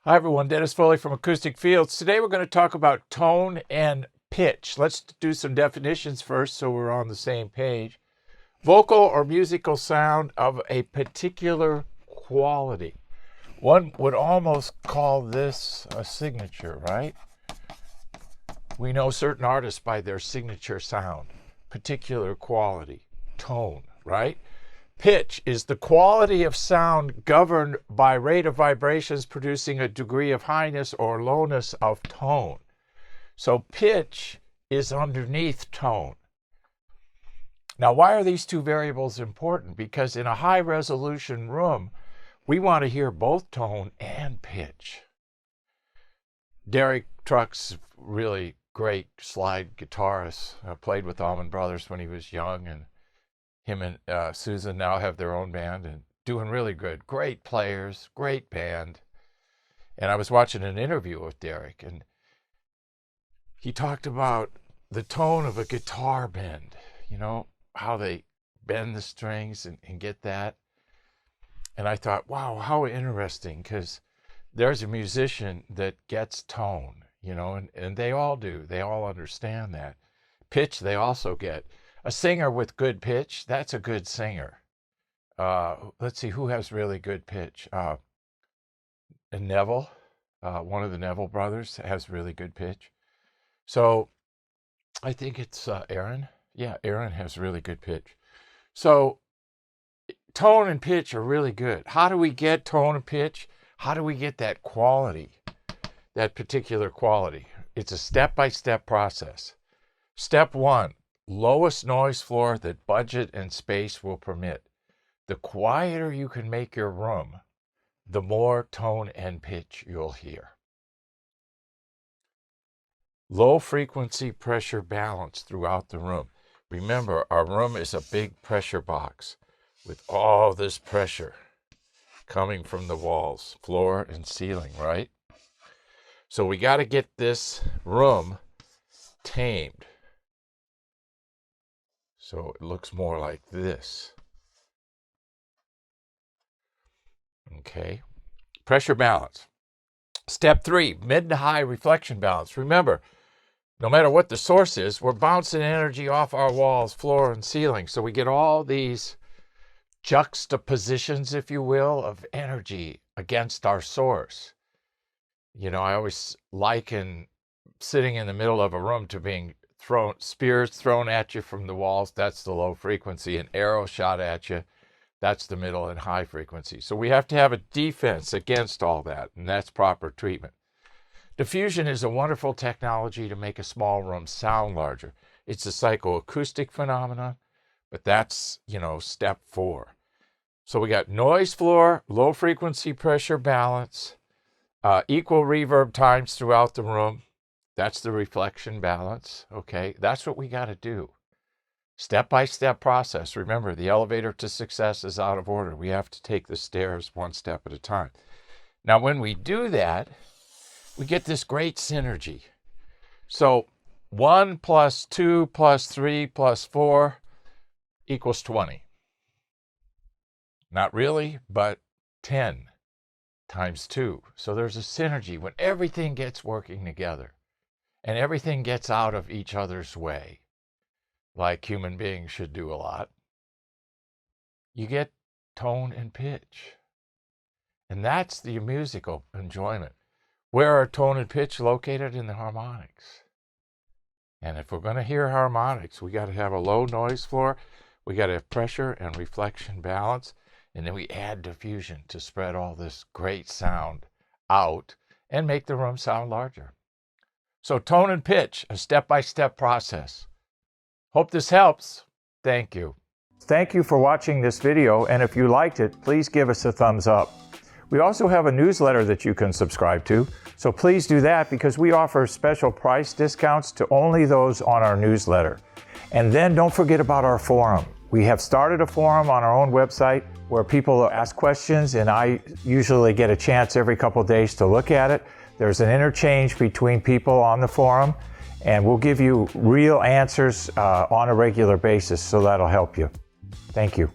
Hi everyone, Dennis Foley from Acoustic Fields. Today we're going to talk about tone and pitch. Let's do some definitions first so we're on the same page. Vocal or musical sound of a particular quality. One would almost call this a signature, right? We know certain artists by their signature sound, particular quality, tone, right? Pitch is the quality of sound governed by rate of vibrations producing a degree of highness or lowness of tone. So pitch is underneath tone. Now, why are these two variables important? Because in a high resolution room, we want to hear both tone and pitch. Derek Trucks, really great slide guitarist, played with Allman Brothers when he was young, and him and Susan now have their own band and doing really good. Great players, great band. And I was watching an interview with Derek, and he talked about the tone of a guitar bend, you know, how they bend the strings and get that. And I thought, wow, how interesting, because there's a musician that gets tone, you know, and they all do. They all understand that. Pitch, they also get. A singer with good pitch, that's a good singer. Let's see, who has really good pitch? Neville, one of the Neville brothers, has really good pitch. So I think it's Aaron. Yeah, Aaron has really good pitch. So tone and pitch are really good. How do we get tone and pitch? How do we get that quality, that particular quality? It's a step-by-step process. Step one. Lowest noise floor that budget and space will permit. The quieter you can make your room, the more tone and pitch you'll hear. Low frequency pressure balance throughout the room. Remember, our room is a big pressure box with all this pressure coming from the walls, floor, and ceiling, right? So we got to get this room tamed. So it looks more like this. Okay. Pressure balance. Step 3, mid to high reflection balance. Remember, no matter what the source is, we're bouncing energy off our walls, floor, and ceiling. So we get all these juxtapositions, if you will, of energy against our source. You know, I always liken sitting in the middle of a room to being spears thrown at you from the walls, that's the low frequency. An arrow shot at you, that's the middle and high frequency. So we have to have a defense against all that, and that's proper treatment. Diffusion is a wonderful technology to make a small room sound larger. It's a psychoacoustic phenomenon, but that's, you know, step 4. So we got noise floor, low frequency pressure balance, equal reverb times throughout the room. That's the reflection balance, okay? That's what we got to do. Step-by-step process. Remember, the elevator to success is out of order. We have to take the stairs one step at a time. Now, when we do that, we get this great synergy. So 1 plus 2 plus 3 plus 4 equals 20. Not really, but 10 times 2. So there's a synergy when everything gets working together. And everything gets out of each other's way, like human beings should do a lot. You get tone and pitch. And that's the musical enjoyment. Where are tone and pitch located? In the harmonics. And if we're going to hear harmonics, we got to have a low noise floor, we got to have pressure and reflection balance, and then we add diffusion to spread all this great sound out and make the room sound larger. So tone and pitch, a step-by-step process. Hope this helps. Thank you. Thank you for watching this video, and if you liked it, please give us a thumbs up. We also have a newsletter that you can subscribe to, so please do that because we offer special price discounts to only those on our newsletter. And then don't forget about our forum. We have started a forum on our own website where people ask questions, and I usually get a chance every couple of days to look at it. There's an interchange between people on the forum, and we'll give you real answers on a regular basis, so that'll help you. Thank you.